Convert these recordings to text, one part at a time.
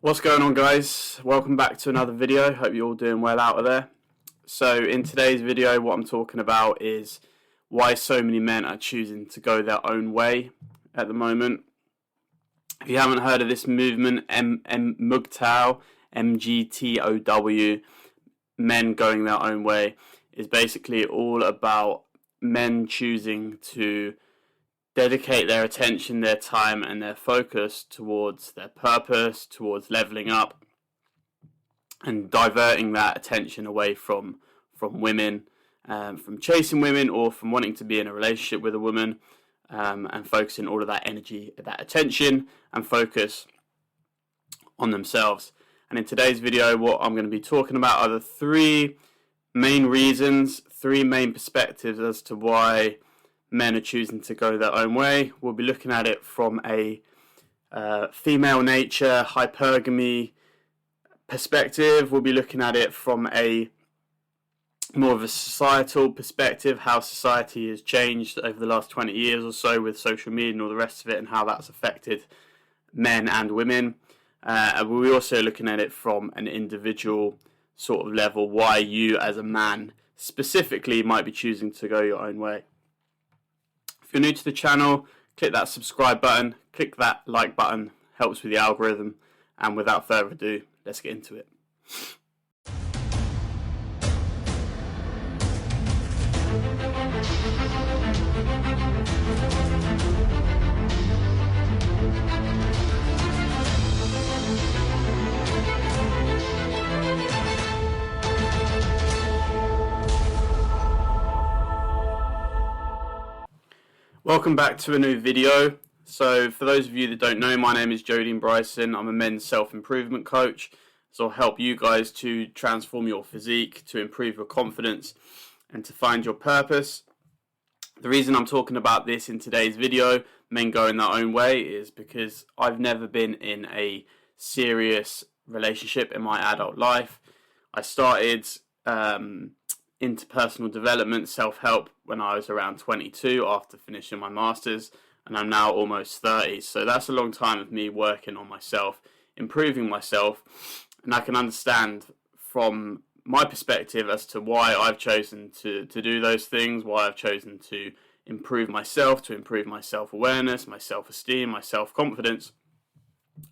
What's going on, guys? Welcome back to another video. Hope you're all doing well out of there. So in today's video, what I'm talking about is why so many men are choosing to go their own way at the moment. If you haven't heard of this movement, MGTOW, MGTOW, men going their own way, is basically all about men choosing to dedicate their attention, their time, and their focus towards their purpose, towards leveling up, and diverting that attention away from women, from chasing women, or from wanting to be in a relationship with a woman, and focusing all of that energy, that attention, and focus on themselves. And in today's video, what I'm going to be talking about are the three main reasons, three main perspectives as to why men are choosing to go their own way. We'll be looking at it from a female nature, hypergamy perspective. We'll be looking at it from a more of a societal perspective, how society has changed over the last 20 years or so with social media and all the rest of it, and how that's affected men and women. And we're also looking at it from an individual sort of level, why you as a man specifically might be choosing to go your own way. If you're new to the channel, click that subscribe button, click that like button, helps with the algorithm, and without further ado, let's get into it. Welcome back to a new video. So for those of you that don't know, my name is Jodine Bryson. I'm a men's self-improvement coach. So I'll help you guys to transform your physique, to improve your confidence, and to find your purpose. The reason I'm talking about this in today's video, men going their own way, is because I've never been in a serious relationship in my adult life. I started into personal development, self-help, when I was around 22 after finishing my masters, and I'm now almost 30. So that's a long time of me working on myself, improving myself, and I can understand from my perspective as to why I've chosen to do those things, why I've chosen to improve myself, to improve my self-awareness, my self-esteem, my self-confidence,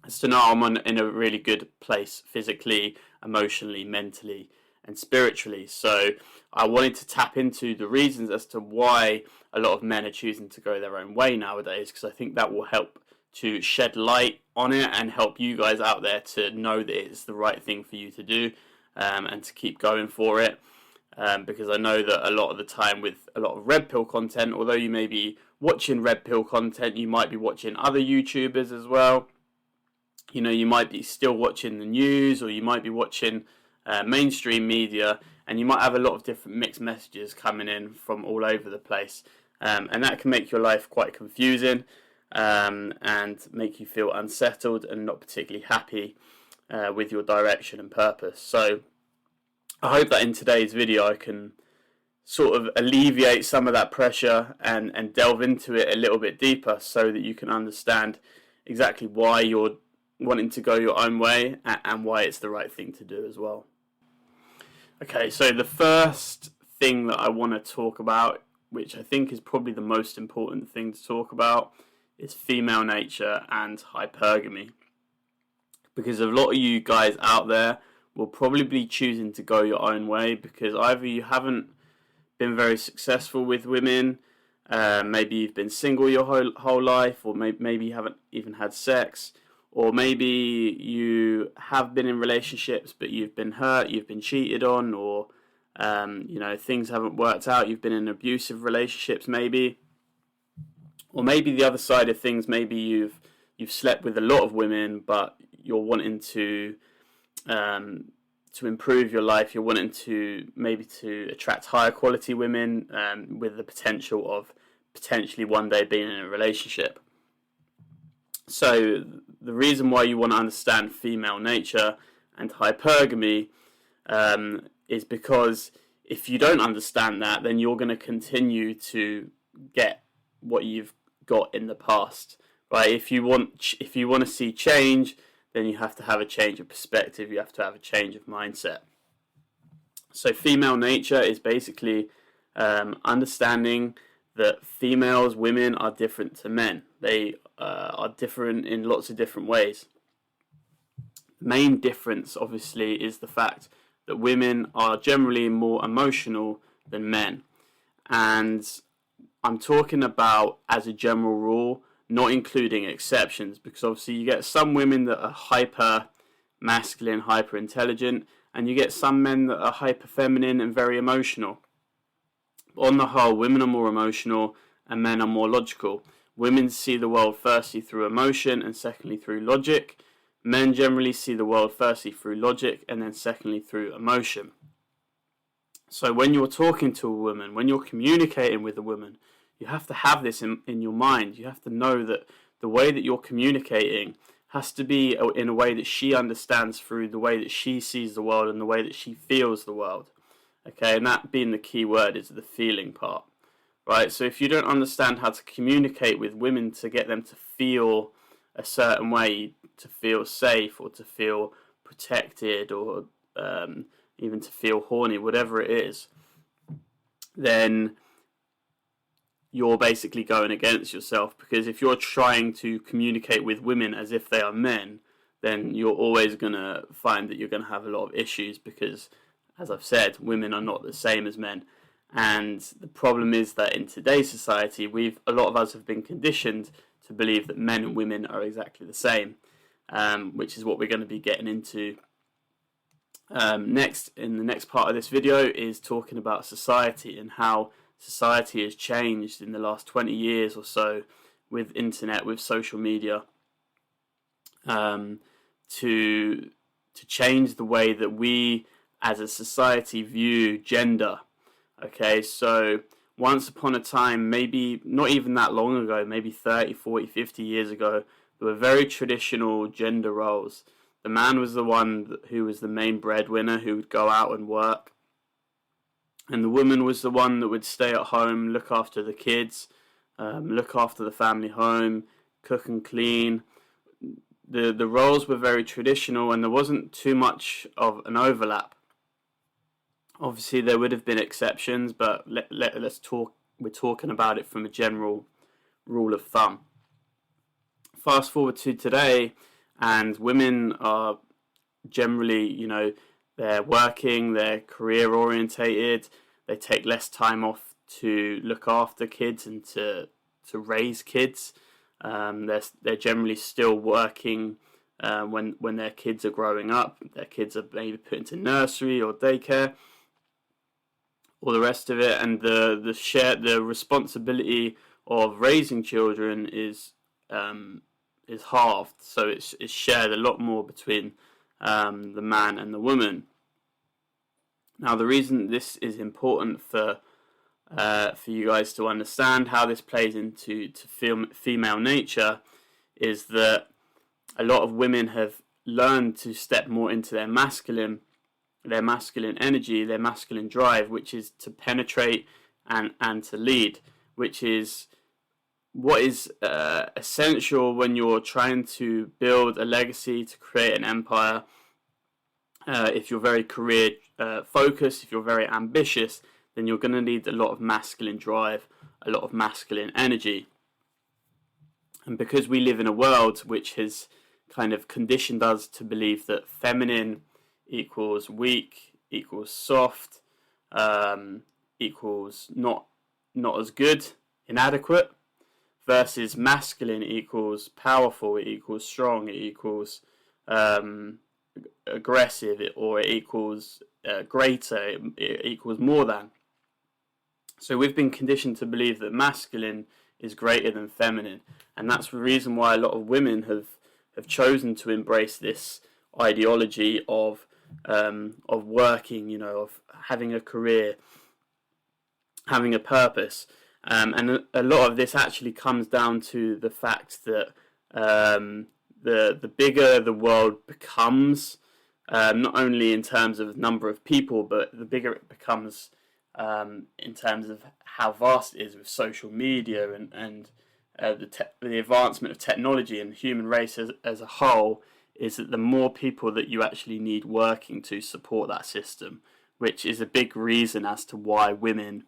as to know I'm in a really good place physically, emotionally, mentally, and spiritually. So I wanted to tap into the reasons as to why a lot of men are choosing to go their own way nowadays, because I think that will help to shed light on it and help you guys out there to know that it's the right thing for you to do, and to keep going for it, because I know that a lot of the time with a lot of red pill content, although you may be watching red pill content, you might be watching other YouTubers as well. You know, you might be still watching the news, or you might be watching mainstream media, and you might have a lot of different mixed messages coming in from all over the place, and that can make your life quite confusing, and make you feel unsettled and not particularly happy with your direction and purpose. So I hope that in today's video I can sort of alleviate some of that pressure and delve into it a little bit deeper, so that you can understand exactly why you're wanting to go your own way and why it's the right thing to do as well. Okay, so the first thing that I want to talk about, which I think is probably the most important thing to talk about, is female nature and hypergamy. Because a lot of you guys out there will probably be choosing to go your own way because either you haven't been very successful with women, maybe you've been single your whole life, or maybe you haven't even had sex, or maybe you have been in relationships but you've been hurt, you've been cheated on, or you know, things haven't worked out, you've been in abusive relationships maybe. Or maybe the other side of things, maybe you've slept with a lot of women, but you're wanting to improve your life, you're wanting to maybe to attract higher quality women, with the potential of potentially one day being in a relationship. So the reason why you want to understand female nature and hypergamy is because if you don't understand that, then you're going to continue to get what you've got in the past, right? If you want to see change, then you have to have a change of perspective, you have to have a change of mindset. So female nature is basically understanding that females, women, are different to men. They are different in lots of different ways. The main difference, obviously, is the fact that women are generally more emotional than men. And I'm talking about as a general rule, not including exceptions, because obviously you get some women that are hyper masculine, hyper intelligent, and you get some men that are hyper feminine and very emotional. But on the whole, women are more emotional and men are more logical. Women see the world firstly through emotion and secondly through logic. Men generally see the world firstly through logic and then secondly through emotion. So when you're talking to a woman, when you're communicating with a woman, you have to have this in your mind. You have to know that the way that you're communicating has to be in a way that she understands through the way that she sees the world and the way that she feels the world. Okay, and that being the key word is the feeling part, right? So if you don't understand how to communicate with women to get them to feel a certain way, to feel safe or to feel protected or even to feel horny, whatever it is, then you're basically going against yourself. Because if you're trying to communicate with women as if they are men, then you're always going to find that you're going to have a lot of issues because, as I've said, women are not the same as men. And the problem is that in today's society, a lot of us have been conditioned to believe that men and women are exactly the same, which is what we're going to be getting into next. In the next part of this video is talking about society and how society has changed in the last 20 years or so with internet, with social media, to change the way that we as a society view gender. Okay, so once upon a time, maybe not even that long ago, maybe 30, 40, 50 years ago, there were very traditional gender roles. The man was the one who was the main breadwinner, who would go out and work. And the woman was the one that would stay at home, look after the kids, look after the family home, cook and clean. The roles were very traditional and there wasn't too much of an overlap. Obviously, there would have been exceptions, but let's talk. We're talking about it from a general rule of thumb. Fast forward to today, and women are generally, they're working, they're career orientated, they take less time off to look after kids and to raise kids. They're generally still working when their kids are growing up. Their kids are maybe put into nursery or daycare, all the rest of it, and the responsibility of raising children is halved, so it's shared a lot more between the man and the woman. Now, the reason this is important for you guys to understand how this plays into female nature is that a lot of women have learned to step more into their masculine energy, their masculine drive, which is to penetrate and to lead, which is what is essential when you're trying to build a legacy, to create an empire. If you're very career focused, if you're very ambitious, then you're going to need a lot of masculine drive, a lot of masculine energy. And because we live in a world which has kind of conditioned us to believe that feminine equals weak, equals soft, equals not as good, inadequate, versus masculine equals powerful, it equals strong, it equals aggressive, or it equals greater, it equals more than. So we've been conditioned to believe that masculine is greater than feminine, and that's the reason why a lot of women have chosen to embrace this ideology of working, of having a career, having a purpose. And a lot of this actually comes down to the fact that the bigger the world becomes, not only in terms of number of people, but the bigger it becomes in terms of how vast it is with social media and the advancement of technology, and the human race as a whole is that the more people that you actually need working to support that system, which is a big reason as to why women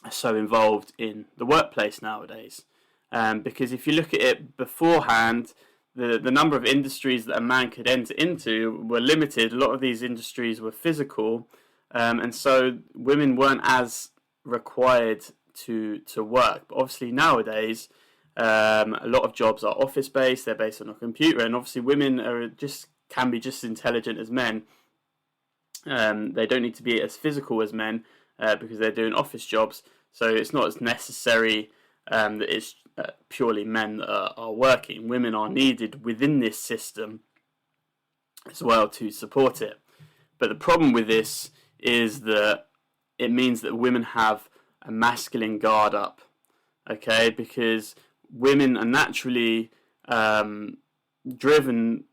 are so involved in the workplace nowadays. Because if you look at it beforehand, the number of industries that a man could enter into were limited. A lot of these industries were physical, and so women weren't as required to work. But obviously nowadays, a lot of jobs are office based. They're based on a computer, and obviously women can be just as intelligent as men. They don't need to be as physical as men because they're doing office jobs. So it's not as necessary that it's purely men that are working. Women are needed within this system as well to support it. But the problem with this is that it means that women have a masculine guard up, okay? Because women are naturally driven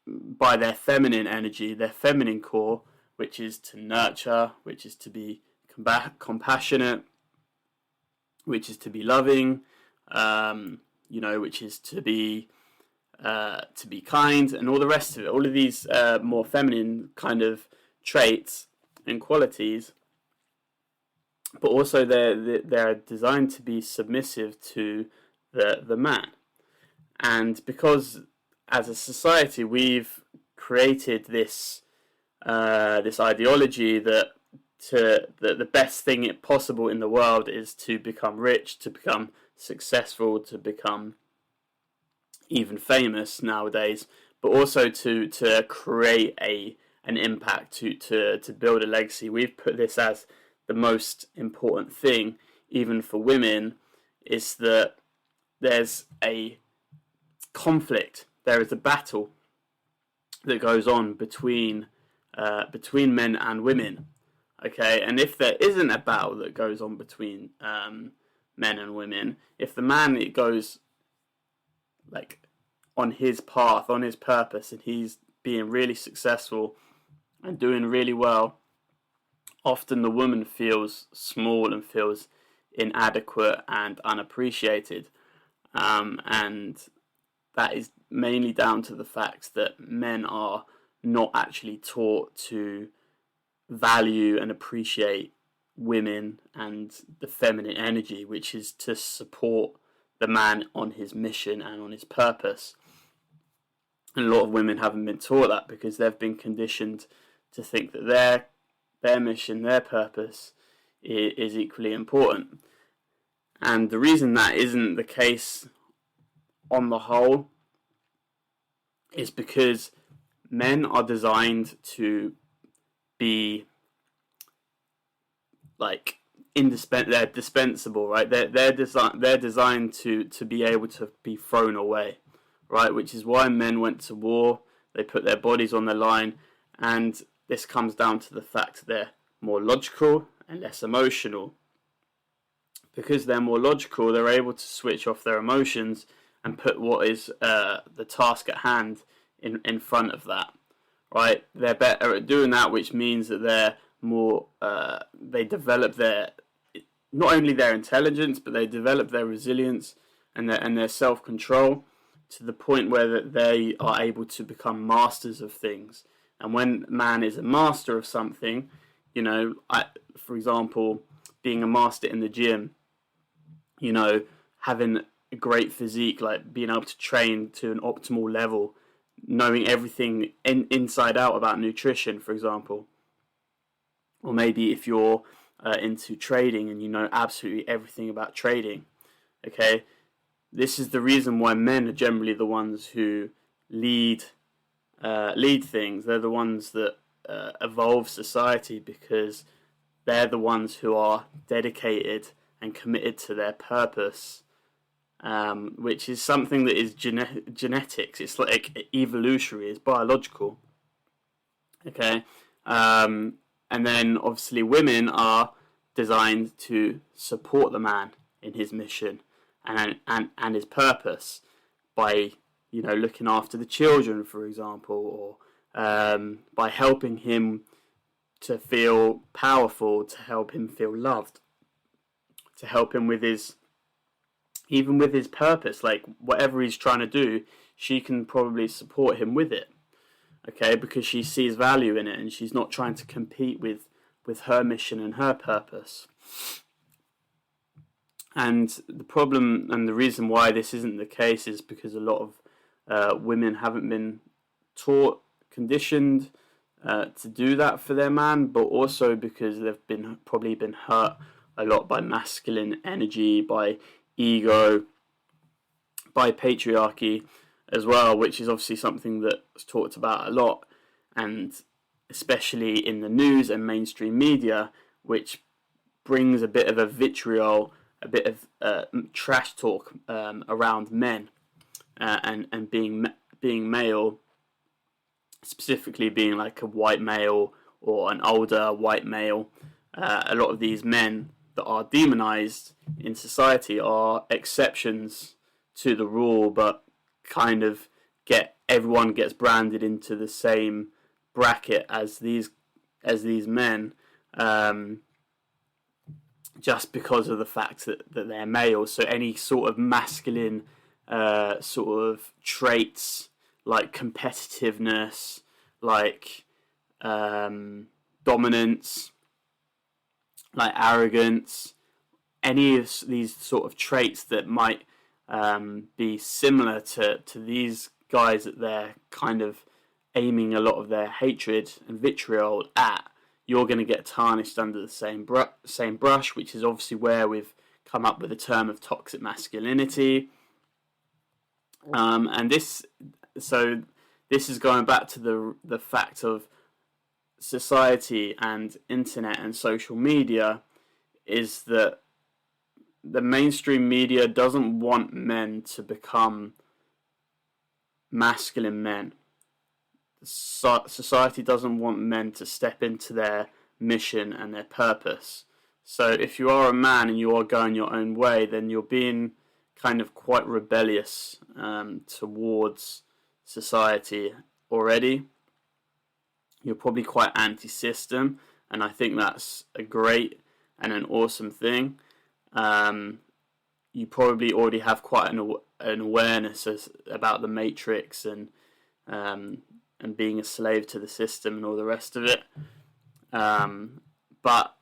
by their feminine energy, their feminine core, which is to nurture, which is to be compassionate, which is to be loving, which is to be kind, and all the rest of it. All of these more feminine kind of traits and qualities, but also they're designed to be submissive to the man. And because as a society we've created this ideology that the best thing possible in the world is to become rich, to become successful, to become even famous nowadays, but also to create an impact, to build a legacy. We've put this as the most important thing, even for women, is that there's a conflict, there is a battle that goes on between men and women. Okay, and if there isn't a battle that goes on between men and women, if the man it goes like on his path, on his purpose, and he's being really successful and doing really well, often the woman feels small and feels inadequate and unappreciated, and that is mainly down to the fact that men are not actually taught to value and appreciate women and the feminine energy, which is to support the man on his mission and on his purpose. And a lot of women haven't been taught that because they've been conditioned to think that their mission, their purpose is equally important. And the reason that isn't the case on the whole is because men are designed to be like they're dispensable, right? They're designed to be able to be thrown away, right? Which is why men went to war. They put their bodies on the line, and this comes down to the fact that they're more logical and less emotional. Because they're more logical, they're able to switch off their emotions and put what is the task at hand in front of that, right? They're better at doing that, which means that they're more they develop not only their intelligence, but they develop their resilience and their self-control to the point where they are able to become masters of things. And when man is a master of something, for example, being a master in the gym, having a great physique, like being able to train to an optimal level, knowing everything inside out about nutrition, for example. Or maybe if you're into trading and you know absolutely everything about trading, okay? This is the reason why men are generally the ones who lead things. They're the ones that evolve society because they're the ones who are dedicated and committed to their purpose, which is something that is genetics. It's like evolutionary, it's biological. Okay, and then obviously women are designed to support the man in his mission and his purpose by looking after the children, for example, or by helping him to feel powerful, to help him feel loved, to help him with his purpose, like whatever he's trying to do. she can probably support him with it, okay, because she sees value in it and she's not trying to compete with her mission and her purpose. And the problem and the reason why this isn't the case is because a lot of women haven't been taught, conditioned to do that for their man, but also because they've probably been hurt a lot by masculine energy, by ego, by patriarchy as well, which is obviously something that's talked about a lot, and especially in the news and mainstream media, which brings a bit of a vitriol, a bit of trash talk around men and being male, specifically being like a white male or an older white male. A lot of these men that are demonized in society are exceptions to the rule, but kind of everyone gets branded into the same bracket as these men, just because of the fact that they're male. So any sort of masculine sort of traits like competitiveness, like dominance, like arrogance, any of these sort of traits that might be similar to these guys that they're kind of aiming a lot of their hatred and vitriol at, you're going to get tarnished under the same brush, which is obviously where we've come up with the term of toxic masculinity. And this is going back to the fact of society and internet and social media, is that the mainstream media doesn't want men to become masculine men. Society doesn't want men to step into their mission and their purpose. So if you are a man and you are going your own way, then you're being kind of quite rebellious towards society already. You're probably quite anti-system, and I think that's a great and an awesome thing. You probably already have quite an awareness about the matrix and being a slave to the system and all the rest of it. But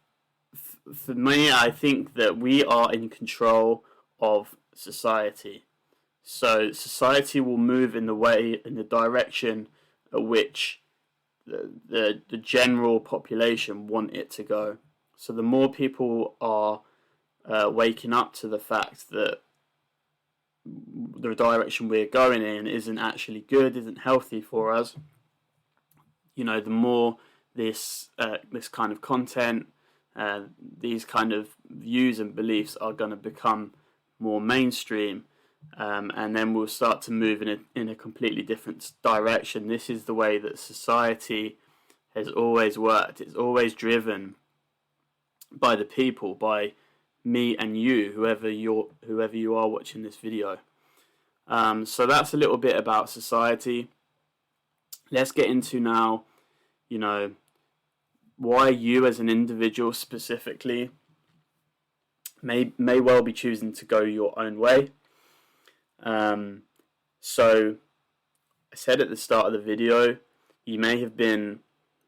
for me, I think that we are in control of society. So society will move in the direction at which the general population want it to go. So the more people are waking up to the fact that the direction we're going in isn't actually good, isn't healthy for us, the more this kind of content, these kind of views and beliefs are going to become more mainstream, and then we'll start to move in a completely different direction. This is the way that society has always worked. It's always driven by the people, by me and you, whoever you are watching this video. So that's a little bit about society. Let's get into now, why you as an individual specifically may well be choosing to go your own way. So I said at the start of the video, you may have been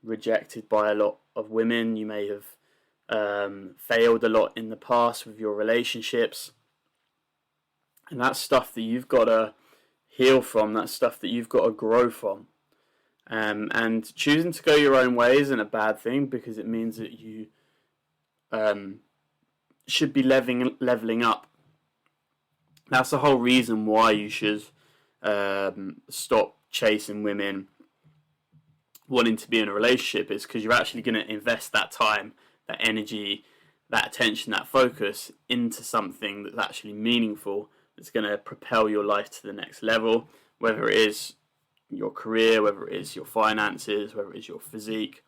rejected by a lot of women. You may have failed a lot in the past with your relationships, and that's stuff that you've got to heal from. That's stuff that you've got to grow from. And choosing to go your own way isn't a bad thing, because it means that you should be leveling up. That's the whole reason why you should stop chasing women wanting to be in a relationship, is because you're actually going to invest that time, that energy, that attention, that focus into something that's actually meaningful, that's going to propel your life to the next level, whether it is your career, whether it is your finances, whether it is your physique,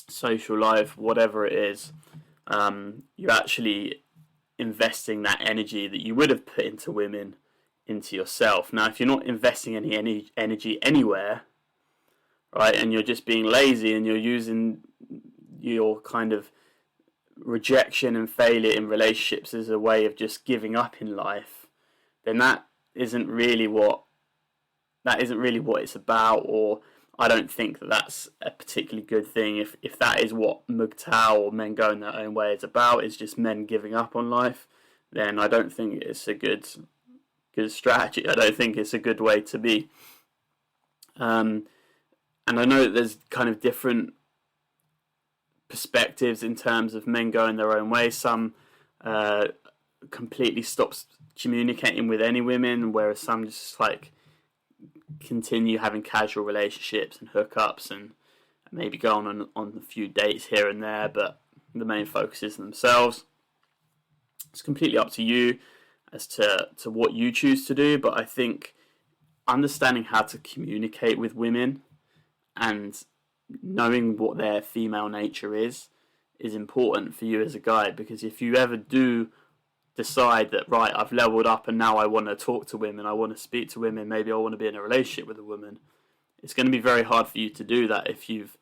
social life, whatever it is. You're actually investing that energy that you would have put into women into yourself. Now, if you're not investing any energy anywhere, right, and you're just being lazy and you're using your kind of rejection and failure in relationships as a way of just giving up in life, then that isn't really what that isn't really what it's about, or I don't think that that's a particularly good thing. If that is what MGTOW or men going their own way is about, is just men giving up on life, then I don't think it's a good strategy. I don't think it's a good way to be. And I know that there's kind of different perspectives in terms of men going their own way. Some completely stops communicating with any women, whereas some just like continue having casual relationships and hookups and maybe go on a few dates here and there, but the main focus is themselves. It's completely up to you as to what you choose to do, but I think understanding how to communicate with women and knowing what their female nature is important for you as a guy, because if you ever do decide that, right, I've leveled up and now I want to talk to women, I want to speak to women, maybe I want to be in a relationship with a woman, it's going to be very hard for you to do that if you've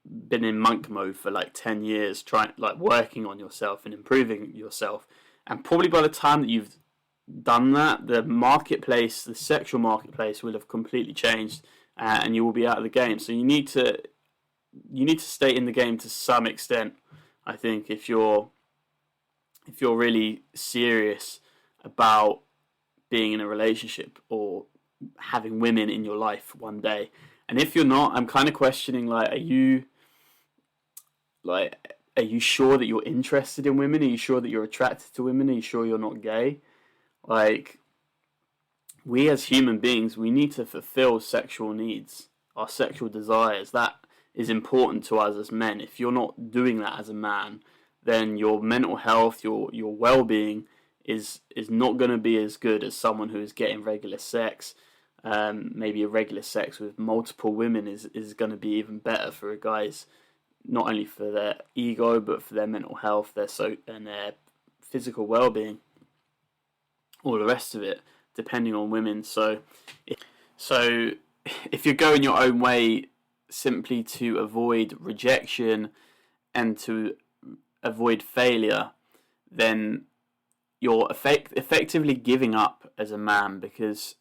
been in monk mode for like 10 years working on yourself and improving yourself. And probably by the time that you've done that, the sexual marketplace will have completely changed, and you will be out of the game. So you need to stay in the game to some extent, I think, if you're really serious about being in a relationship or having women in your life one day. And if you're not, I'm kind of questioning, are you sure that you're interested in women? Are you sure that you're attracted to women? Are you sure you're not gay? We as human beings, we need to fulfill sexual needs, our sexual desires. That is important to us as men. If you're not doing that as a man, then your mental health, your well-being is not going to be as good as someone who is getting regular sex. Maybe a regular sex with multiple women is going to be even better for a guy's, not only for their ego, but for their mental health, and their physical well-being, all the rest of it, depending on women. So if you're going your own way simply to avoid rejection and to avoid failure, then you're effectively giving up as a man, because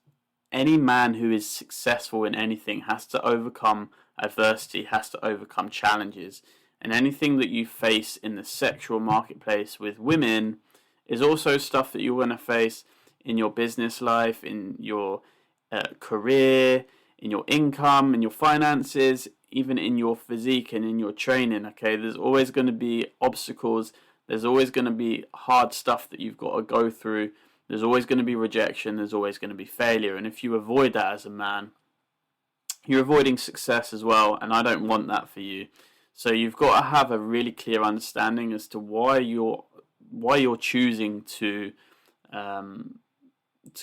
any man who is successful in anything has to overcome adversity, has to overcome challenges, and anything that you face in the sexual marketplace with women is also stuff that you're going to face in your business life, in your career, in your income, in your finances, even in your physique and in your training. Okay, there's always going to be obstacles. There's always going to be hard stuff that you've got to go through. There's always going to be rejection. There's always going to be failure. And if you avoid that as a man, you're avoiding success as well. And I don't want that for you. So you've got to have a really clear understanding as to why you're choosing to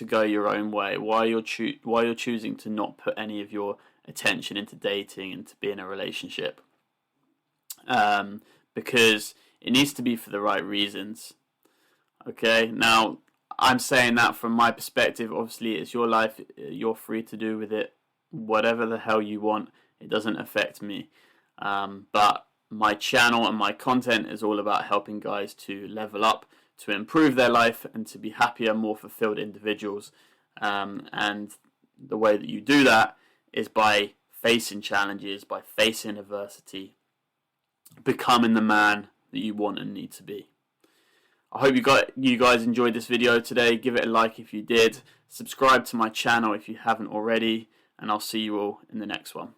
go your own way. Why you're choosing to not put any of your attention into dating and to be in a relationship. Because it needs to be for the right reasons. Okay, now I'm saying that from my perspective. Obviously, it's your life. You're free to do with it whatever the hell you want. It doesn't affect me. But my channel and my content is all about helping guys to level up, to improve their life, and to be happier, more fulfilled individuals. And the way that you do that is by facing challenges, by facing adversity, becoming the man that you want and need to be. I hope you guys enjoyed this video today. Give it a like if you did. Subscribe to my channel if you haven't already, and I'll see you all in the next one.